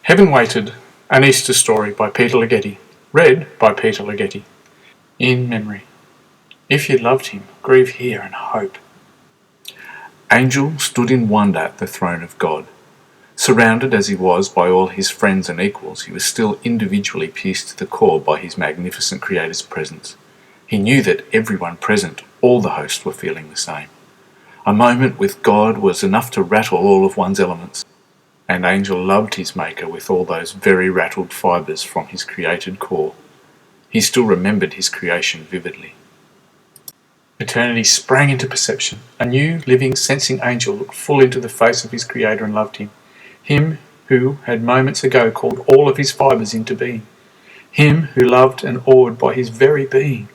Heaven Waited, an Easter Story by Peter Leggetti. Read by Peter Leggetti. In memory. If you loved him, grieve here and hope. Angel stood in wonder at the throne of God. Surrounded as he was by all his friends and equals, he was still individually pierced to the core by his magnificent Creator's presence. He knew that everyone present, all the host, were feeling the same. A moment with God was enough to rattle all of one's elements. And Angel loved his Maker with all those very rattled fibres from his created core. He still remembered his creation vividly. Eternity sprang into perception. A new, living, sensing angel looked full into the face of his Creator and loved him. Him who had moments ago called all of his fibres into being. Him who loved and awed by his very being.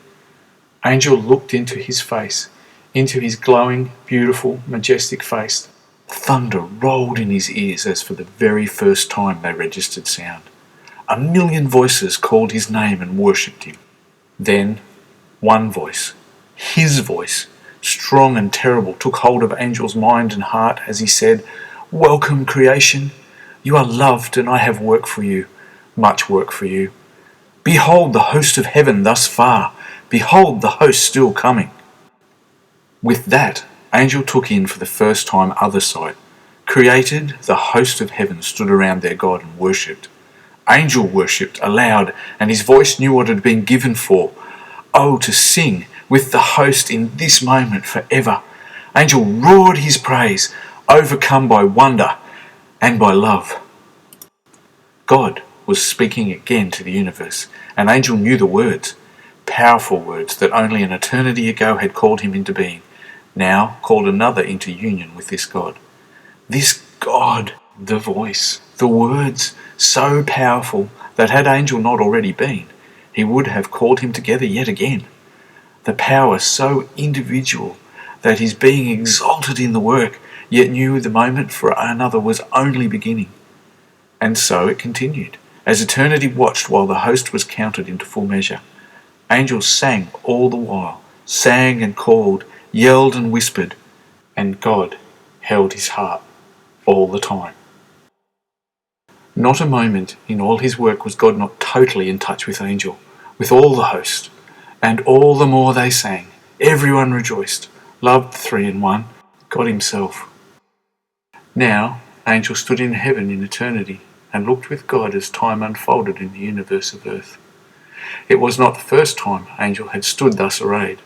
Angel looked into his face, into his glowing, beautiful, majestic face. Thunder rolled in his ears as for the very first time they registered sound. 1,000,000 voices called his name and worshipped him. Then one voice, his voice, strong and terrible, took hold of Angel's mind and heart as he said, "Welcome, creation. You are loved and I have work for you, much work for you. Behold the host of heaven thus far. Behold the host still coming." With that, Angel took in for the first time other sight. Created, the host of heaven stood around their God and worshipped. Angel worshipped aloud, and his voice knew what it had been given for. Oh, to sing with the host in this moment forever. Angel roared his praise, overcome by wonder and by love. God was speaking again to the universe, and Angel knew the words, powerful words that only an eternity ago had called him into being. Now called another into union with this God. This God, the voice, the words, so powerful that had Angel not already been, he would have called him together yet again. The power so individual that his being exalted in the work, yet knew the moment for another was only beginning. And so it continued, as eternity watched while the host was counted into full measure. Angel sang all the while, sang and called, yelled and whispered, and God held his heart all the time. Not a moment in all his work was God not totally in touch with Angel, with all the host, and all the more they sang. Everyone rejoiced, loved the three in one, God himself. Now Angel stood in heaven in eternity and looked with God as time unfolded in the universe of earth. It was not the first time Angel had stood thus arrayed.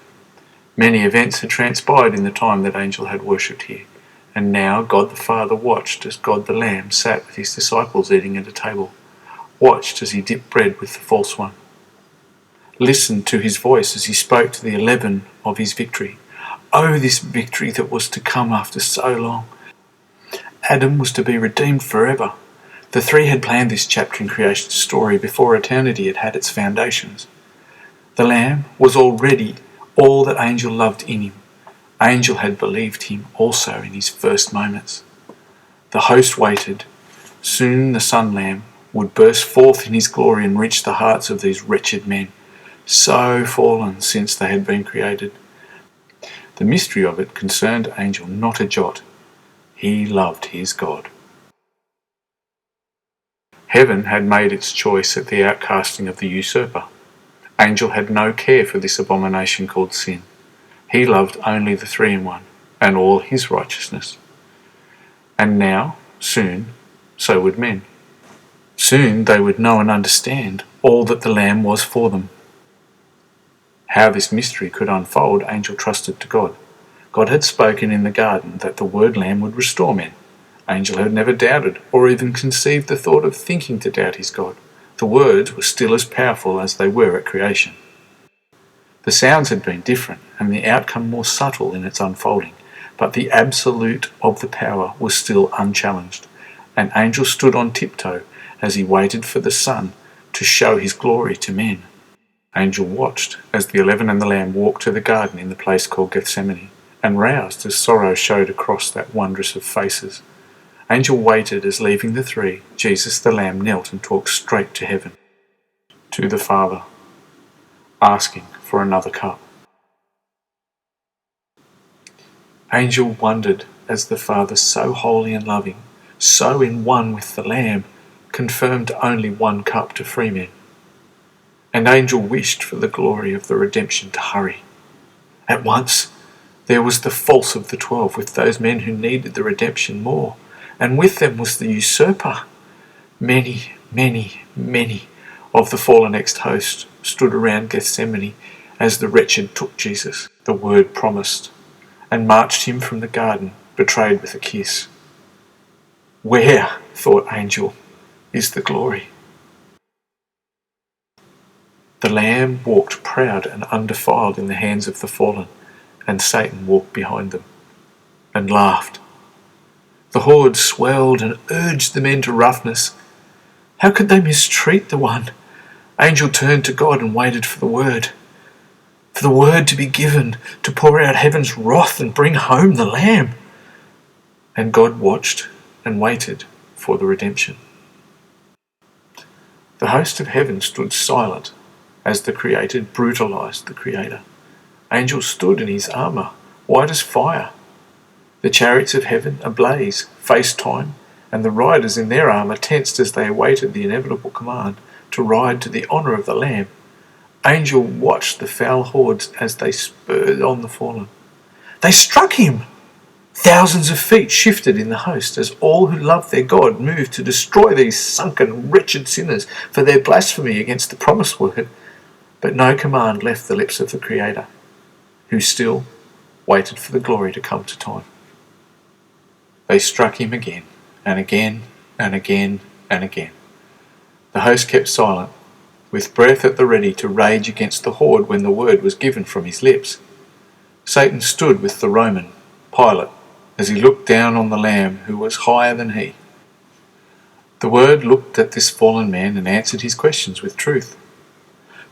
Many events had transpired in the time that Angel had worshipped here, and now God the Father watched as God the Lamb sat with his disciples eating at a table, watched as he dipped bread with the false one, listened to his voice as he spoke to the 11 of his victory. Oh, this victory that was to come after so long. Adam was to be redeemed forever. The three had planned this chapter in creation's story before eternity had had its foundations. The Lamb was already all that Angel loved in him. Angel had believed him also in his first moments. The host waited. Soon the Sun Lamb would burst forth in his glory and reach the hearts of these wretched men, so fallen since they had been created. The mystery of it concerned Angel not a jot. He loved his God. Heaven had made its choice at the outcasting of the usurper. Angel had no care for this abomination called sin. He loved only the three in one, and all his righteousness. And now, soon, so would men. Soon they would know and understand all that the Lamb was for them. How this mystery could unfold, Angel trusted to God. God had spoken in the garden that the word Lamb would restore men. Angel had never doubted, or even conceived the thought of thinking to doubt his God. The words were still as powerful as they were at creation. The sounds had been different, and the outcome more subtle in its unfolding, but the absolute of the power was still unchallenged, and Angel stood on tiptoe as he waited for the sun to show his glory to men. Angel watched as the 11 and the Lamb walked to the garden in the place called Gethsemane, and roused as sorrow showed across that wondrous of faces. Angel waited as, leaving the three, Jesus the Lamb knelt and talked straight to heaven, to the Father, asking for another cup. Angel wondered as the Father, so holy and loving, so in one with the Lamb, confirmed only one cup to free men. An angel wished for the glory of the redemption to hurry. At once there was the false of the 12 with those men who needed the redemption more, and with them was the usurper. Many, many, many of the fallen ex-host stood around Gethsemane as the wretched took Jesus, the word promised, and marched him from the garden, betrayed with a kiss. Where, thought angel, is the glory? The Lamb walked proud and undefiled in the hands of the fallen, and Satan walked behind them, and laughed. The horde swelled and urged the men to roughness. How could they mistreat the one? Angel turned to God and waited for the word to be given, to pour out heaven's wrath and bring home the Lamb. And God watched and waited for the redemption. The host of heaven stood silent as the created brutalized the Creator. Angel stood in his armour, white as fire. The chariots of heaven ablaze, faced time, and the riders in their armour tensed as they awaited the inevitable command to ride to the honour of the Lamb. Angel watched the foul hordes as they spurred on the fallen. They struck him! Thousands of feet shifted in the host as all who loved their God moved to destroy these sunken, wretched sinners for their blasphemy against the promised word. But no command left the lips of the Creator, who still waited for the glory to come to time. They struck him again, and again, and again, and again. The host kept silent, with breath at the ready to rage against the horde when the word was given from his lips. Satan stood with the Roman, Pilate, as he looked down on the Lamb who was higher than he. The word looked at this fallen man and answered his questions with truth.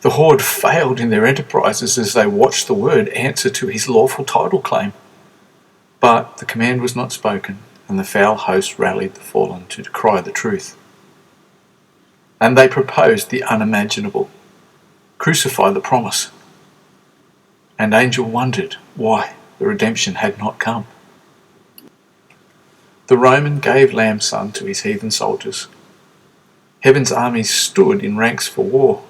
The horde failed in their enterprises as they watched the word answer to his lawful title claim. But the command was not spoken, and the foul host rallied the fallen to decry the truth. And they proposed the unimaginable: crucify the promise. And angel wondered why the redemption had not come. The Roman gave Lamb's son to his heathen soldiers. Heaven's armies stood in ranks for war.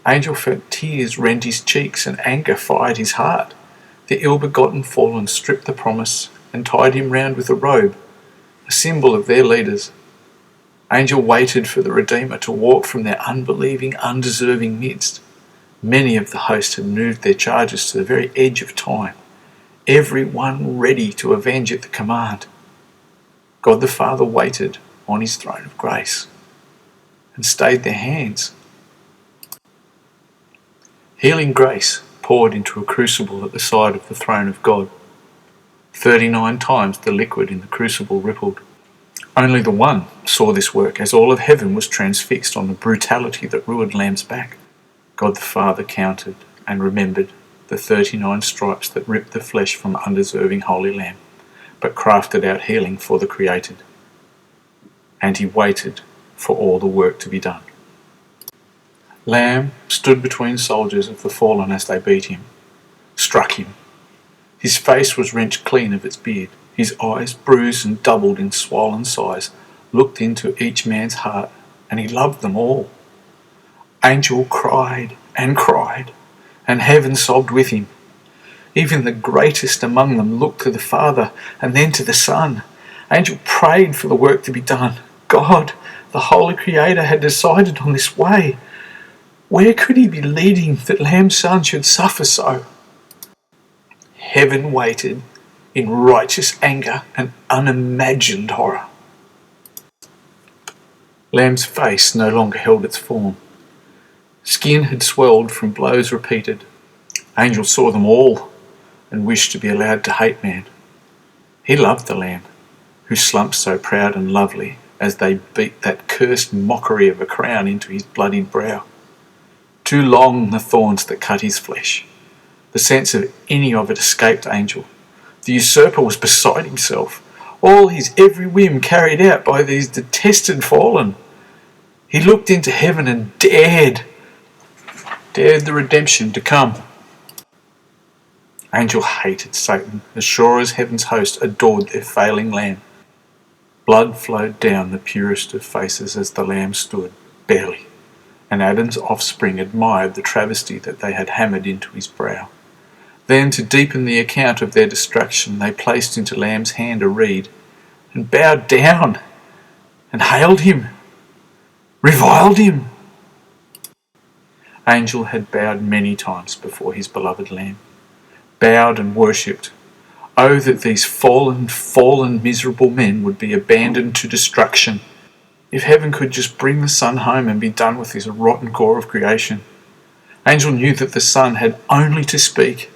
Angel felt tears rend his cheeks and anger fired his heart. The ill-begotten fallen stripped the promise and tied him round with a robe, a symbol of their leaders. Angel waited for the Redeemer to walk from their unbelieving, undeserving midst. Many of the host had moved their charges to the very edge of time, every one ready to avenge at the command. God the Father waited on his throne of grace and stayed their hands. Healing grace poured into a crucible at the side of the throne of God. 39 times the liquid in the crucible rippled. Only the one saw this work, as all of heaven was transfixed on the brutality that ruined Lamb's back. God the Father counted and remembered the 39 stripes that ripped the flesh from undeserving holy Lamb, but crafted out healing for the created. And he waited for all the work to be done. Lamb stood between soldiers of the fallen as they beat him, struck him. His face was wrenched clean of its beard. His eyes, bruised and doubled in swollen size, looked into each man's heart, and he loved them all. Angel cried, and heaven sobbed with him. Even the greatest among them looked to the Father and then to the Son. Angel prayed for the work to be done. God, the Holy Creator, had decided on this way. Where could he be leading that Lamb's Son should suffer so? Heaven waited in righteous anger and unimagined horror. Lamb's face no longer held its form. Skin had swelled from blows repeated. Angel saw them all and wished to be allowed to hate man. He loved the Lamb, who slumped so proud and lovely as they beat that cursed mockery of a crown into his bloodied brow. Too long the thorns that cut his flesh. The sense of any of it escaped Angel. The usurper was beside himself, all his every whim carried out by these detested fallen. He looked into heaven and dared the redemption to come. Angel hated Satan as sure as heaven's host adored their failing Lamb. Blood flowed down the purest of faces as the lamb stood, barely, and Adam's offspring admired the travesty that they had hammered into his brow. Then, to deepen the account of their destruction, they placed into Lamb's hand a reed, and bowed down, and hailed him, reviled him. Angel had bowed many times before his beloved Lamb, bowed and worshipped. Oh, that these fallen, miserable men would be abandoned to destruction. If heaven could just bring the Son home and be done with this rotten core of creation. Angel knew that the Son had only to speak,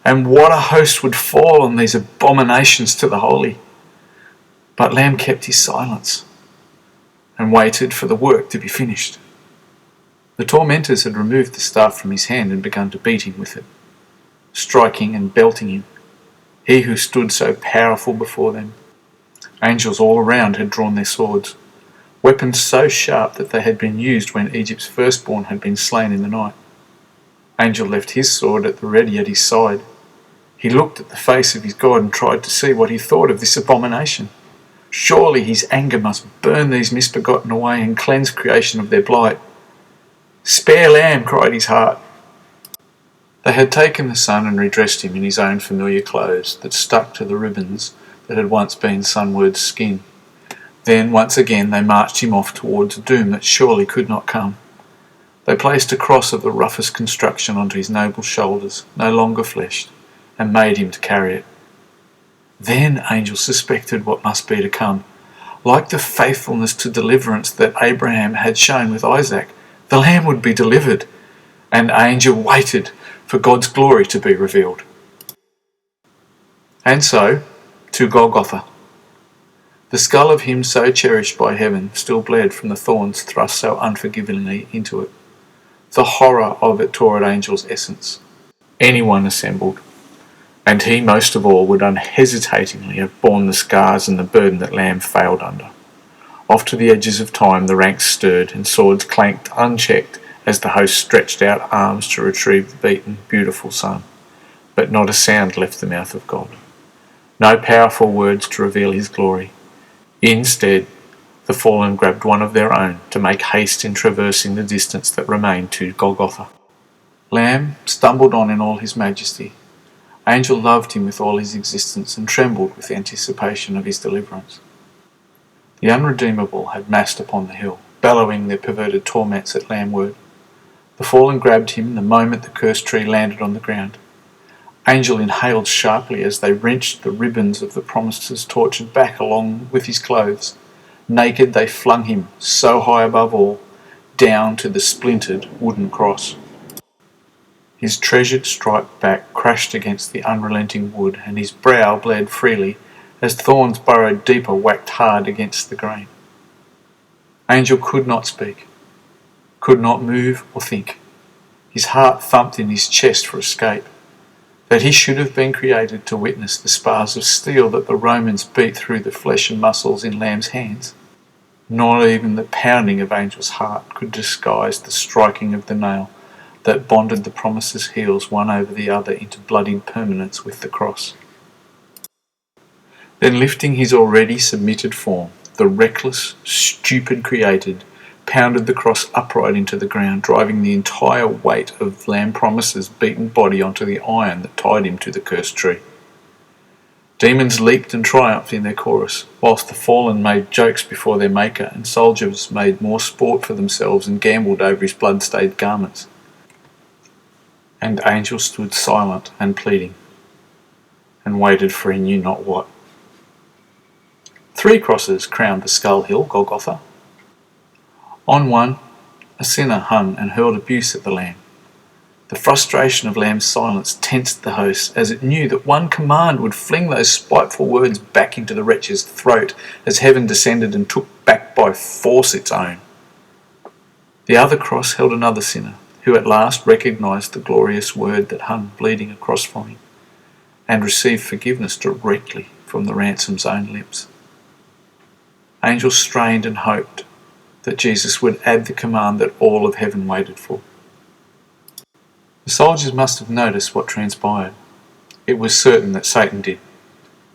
and what a host would fall on these abominations to the holy. But Lamb kept his silence and waited for the work to be finished. The tormentors had removed the staff from his hand and begun to beat him with it, striking and belting him, he who stood so powerful before them. Angels all around had drawn their swords, weapons so sharp that they had been used when Egypt's firstborn had been slain in the night. Angel left his sword at the ready at his side. He looked at the face of his God and tried to see what he thought of this abomination. Surely his anger must burn these misbegotten away and cleanse creation of their blight. Spare Lamb, cried his heart. They had taken the Son and redressed him in his own familiar clothes that stuck to the ribbons that had once been Sunward's skin. Then, once again, they marched him off towards a doom that surely could not come. They placed a cross of the roughest construction onto his noble shoulders, no longer fleshed, and made him to carry it. Then Angel suspected what must be to come. Like the faithfulness to deliverance that Abraham had shown with Isaac, the Lamb would be delivered, and Angel waited for God's glory to be revealed. And so, to Golgotha. The skull of him so cherished by heaven still bled from the thorns thrust so unforgivingly into it. The horror of it tore at Angel's essence. Anyone assembled, and he most of all, would unhesitatingly have borne the scars and the burden that Lamb failed under. Off to the edges of time the ranks stirred, and swords clanked unchecked as the host stretched out arms to retrieve the beaten, beautiful Son. But not a sound left the mouth of God. No powerful words to reveal his glory. Instead, the fallen grabbed one of their own to make haste in traversing the distance that remained to Golgotha. Lamb stumbled on in all his majesty. Angel loved him with all his existence and trembled with anticipation of his deliverance. The unredeemable had massed upon the hill, bellowing their perverted torments at Lambward. The fallen grabbed him the moment the cursed tree landed on the ground. Angel inhaled sharply as they wrenched the ribbons of the promises tortured back along with his clothes. Naked they flung him, so high above all, down to the splintered wooden cross. His treasured striped back crashed against the unrelenting wood, and his brow bled freely as thorns burrowed deeper whacked hard against the grain. Angel could not speak, could not move or think. His heart thumped in his chest for escape. That he should have been created to witness the spars of steel that the Romans beat through the flesh and muscles in Lamb's hands. Not even the pounding of Angel's heart could disguise the striking of the nail that bonded the promise's heels one over the other into bloodied permanence with the cross. Then lifting his already submitted form, the reckless, stupid created pounded the cross upright into the ground, driving the entire weight of Lamb Promise's beaten body onto the iron that tied him to the cursed tree. Demons leaped and triumphed in their chorus, whilst the fallen made jokes before their Maker, and soldiers made more sport for themselves and gambled over his blood-stained garments. And Angel stood silent and pleading, and waited for he knew not what. 3 crosses crowned the skull hill, Golgotha. On one, a sinner hung and hurled abuse at the Lamb. The frustration of Lamb's silence tensed the host, as it knew that one command would fling those spiteful words back into the wretch's throat as heaven descended and took back by force its own. The other cross held another sinner, who at last recognised the glorious word that hung bleeding across from him, and received forgiveness directly from the ransom's own lips. Angel strained and hoped that Jesus would add the command that all of heaven waited for. The soldiers must have noticed what transpired. It was certain that Satan did.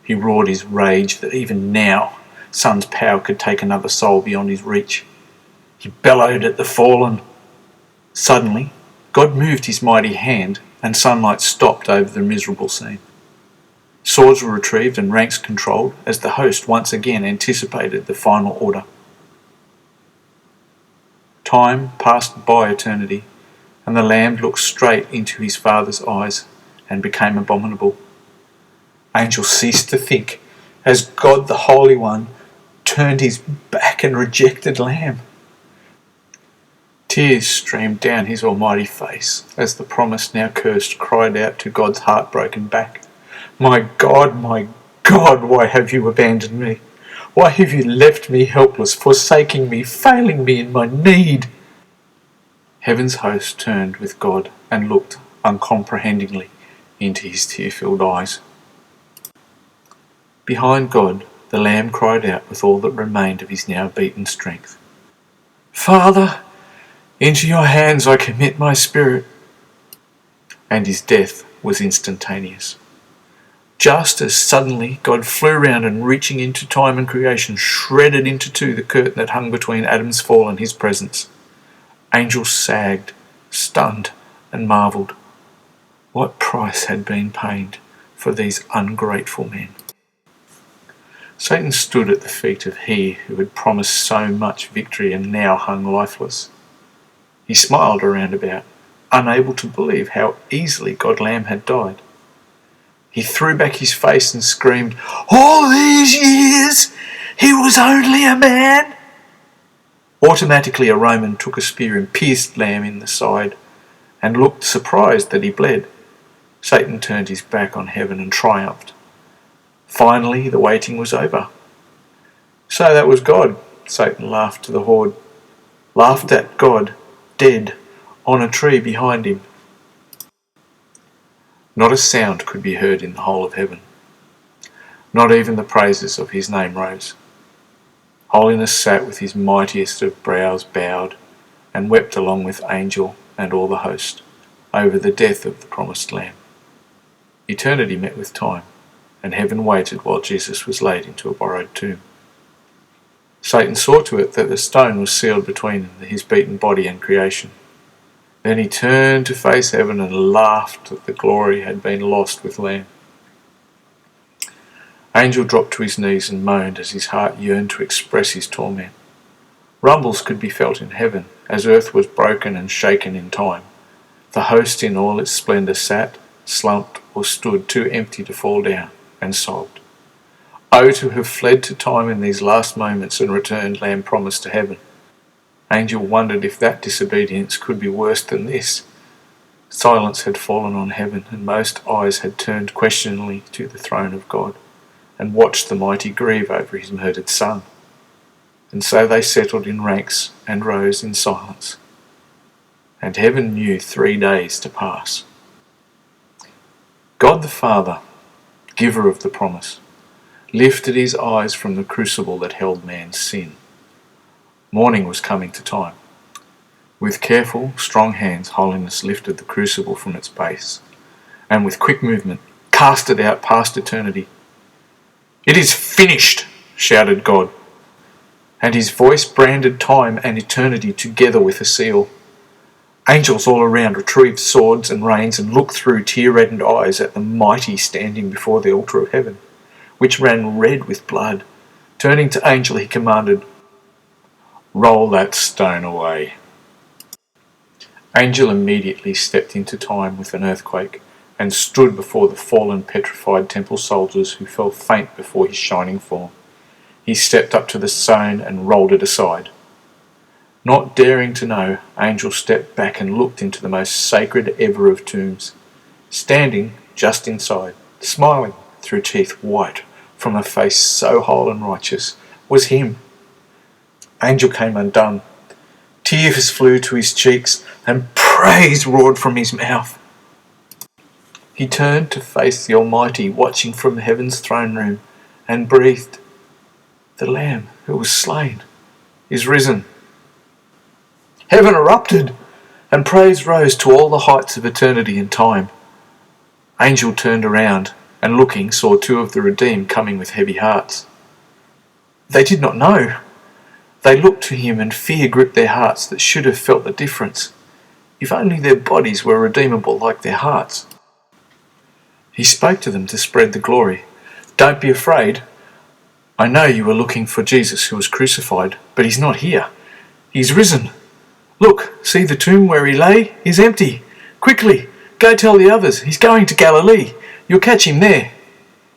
He roared his rage that even now Son's power could take another soul beyond his reach. He bellowed at the fallen. Suddenly, God moved his mighty hand, and sunlight stopped over the miserable scene. Swords were retrieved and ranks controlled as the host once again anticipated the final order. Time passed by eternity, and the Lamb looked straight into his Father's eyes and became abominable. Angels ceased to think as God the Holy One turned his back and rejected Lamb. Tears streamed down his almighty face as the promised, now cursed, cried out to God's heartbroken back, my God, why have you abandoned me? Why have you left me helpless, forsaking me, failing me in my need? Heaven's host turned with God and looked uncomprehendingly into his tear-filled eyes. Behind God, the Lamb cried out with all that remained of his now beaten strength, Father, into your hands I commit my spirit. And his death was instantaneous. Just as suddenly God flew round and, reaching into time and creation, shredded into two the curtain that hung between Adam's fall and his presence. Angels sagged, stunned, and marvelled. What price had been paid for these ungrateful men? Satan stood at the feet of he who had promised so much victory and now hung lifeless. He smiled around about, unable to believe how easily God Lamb had died. He threw back his face and screamed, All these years, he was only a man! Automatically a Roman took a spear and pierced Lamb in the side and looked surprised that he bled. Satan turned his back on heaven and triumphed. Finally, the waiting was over. So that was God, Satan laughed to the horde. Laughed at God, dead, on a tree behind him. Not a sound could be heard in the whole of heaven. Not even the praises of his name rose. Holiness sat with his mightiest of brows bowed, and wept along with angel and all the host, over the death of the promised Lamb. Eternity met with time, and heaven waited while Jesus was laid into a borrowed tomb. Satan saw to it that the stone was sealed between his beaten body and creation. Then he turned to face heaven and laughed that the glory had been lost with Lamb. Angel dropped to his knees and moaned as his heart yearned to express his torment. Rumbles could be felt in heaven as earth was broken and shaken in time. The host in all its splendour sat, slumped or stood too empty to fall down, and sobbed. Oh, to have fled to time in these last moments and returned Lamb promised to heaven. Angel wondered if that disobedience could be worse than this. Silence had fallen on heaven, and most eyes had turned questioningly to the throne of God, and watched the mighty grieve over his murdered son. And so they settled in ranks and rose in silence. And heaven knew 3 days to pass. God the Father, giver of the promise, lifted his eyes from the crucible that held man's sin. Morning was coming to time. With careful, strong hands, Holiness lifted the crucible from its base, and with quick movement cast it out past eternity. It is finished, shouted God, and his voice branded time and eternity together with a seal. Angels all around retrieved swords and reins and looked through tear-reddened eyes at the mighty standing before the altar of heaven, which ran red with blood. Turning to Angel, he commanded, Roll that stone away. Angel immediately stepped into time with an earthquake and stood before the fallen, petrified temple soldiers who fell faint before his shining form. He stepped up to the stone and rolled it aside. Not daring to know, Angel stepped back and looked into the most sacred ever of tombs. Standing just inside, smiling through teeth white from a face so whole and righteous, was him. Angel came undone. Tears flew to his cheeks and praise roared from his mouth. He turned to face the Almighty, watching from heaven's throne room, and breathed, The Lamb who was slain is risen. Heaven erupted, and praise rose to all the heights of eternity and time. Angel turned around, and looking, saw 2 of the redeemed coming with heavy hearts. They did not know. They looked to him and fear gripped their hearts that should have felt the difference. If only their bodies were redeemable like their hearts. He spoke to them to spread the glory. Don't be afraid. I know you were looking for Jesus who was crucified, but he's not here. He's risen. Look, see the tomb where he lay is empty. Quickly, go tell the others. He's going to Galilee. You'll catch him there.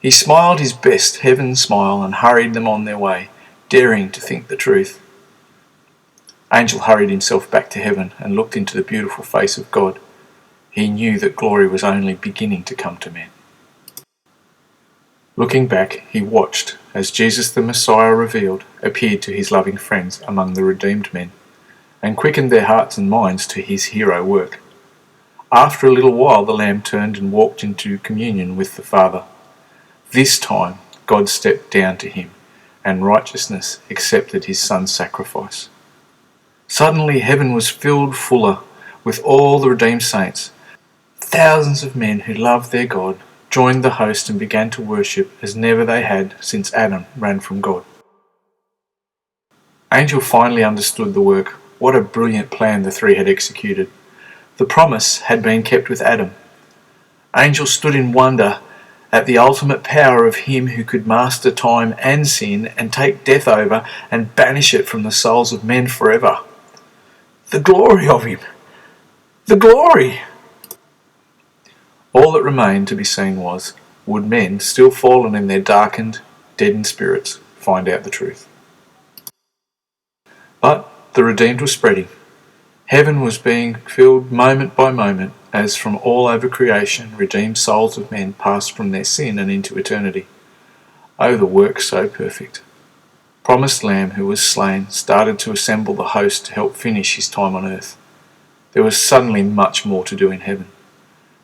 He smiled his best heaven smile and hurried them on their way, daring to think the truth. Angel hurried himself back to heaven and looked into the beautiful face of God. He knew that glory was only beginning to come to men. Looking back, he watched as Jesus the Messiah revealed appeared to his loving friends among the redeemed men, and quickened their hearts and minds to his hero work. After a little while the Lamb turned and walked into communion with the Father. This time God stepped down to him, and righteousness accepted his Son's sacrifice. Suddenly heaven was filled fuller with all the redeemed saints. Thousands of men who loved their God joined the host and began to worship as never they had since Adam ran from God. Angel finally understood the work. What a brilliant plan the three had executed. The promise had been kept with Adam. Angel stood in wonder at the ultimate power of him who could master time and sin and take death over and banish it from the souls of men forever. The glory of him! The glory! All that remained to be seen was, would men, still fallen in their darkened, deadened spirits, find out the truth? But the redeemed were spreading. Heaven was being filled moment by moment as from all over creation redeemed souls of men passed from their sin and into eternity. Oh, the work so perfect. Promised Lamb who was slain started to assemble the host to help finish his time on earth. There was suddenly much more to do in heaven.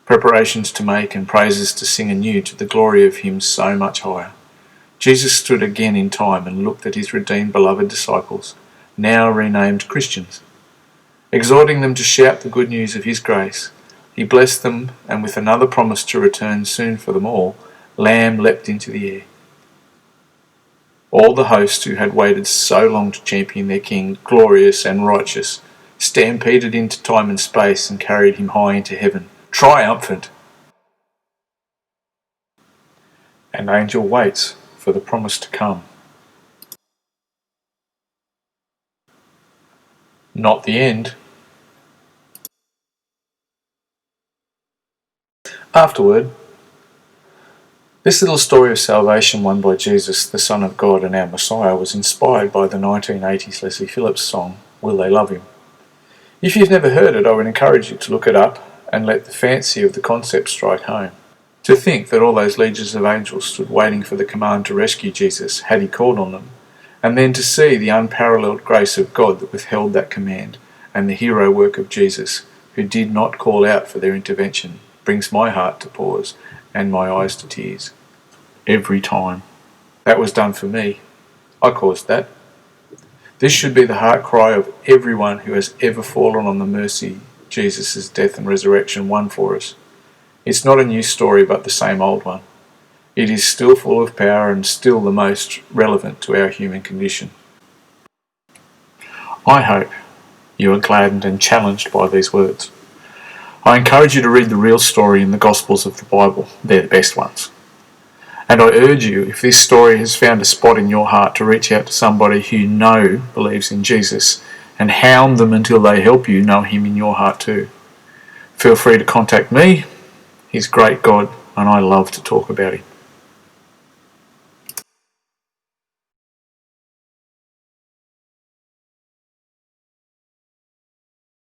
Preparations to make and praises to sing anew to the glory of him so much higher. Jesus stood again in time and looked at his redeemed beloved disciples, now renamed Christians. Exhorting them to shout the good news of his grace, he blessed them, and with another promise to return soon for them all, Lamb leapt into the air. All the host who had waited so long to champion their king, glorious and righteous, stampeded into time and space and carried him high into heaven, triumphant. And Angel waits for the promise to come. Not the end. Afterword. This little story of salvation won by Jesus, the Son of God and our Messiah, was inspired by the 1980s Leslie Phillips song, Will They Love Him? If you've never heard it, I would encourage you to look it up and let the fancy of the concept strike home. To think that all those legions of angels stood waiting for the command to rescue Jesus had he called on them, and then to see the unparalleled grace of God that withheld that command, and the hero work of Jesus, who did not call out for their intervention, brings my heart to pause and my eyes to tears. Every time. That was done for me. I caused that. This should be the heart cry of everyone who has ever fallen on the mercy Jesus' death and resurrection won for us. It's not a new story, but the same old one. It is still full of power and still the most relevant to our human condition. I hope you are gladdened and challenged by these words. I encourage you to read the real story in the Gospels of the Bible. They're the best ones. And I urge you, if this story has found a spot in your heart, to reach out to somebody who you know believes in Jesus and hound them until they help you know him in your heart too. Feel free to contact me. He's a great God and I love to talk about him.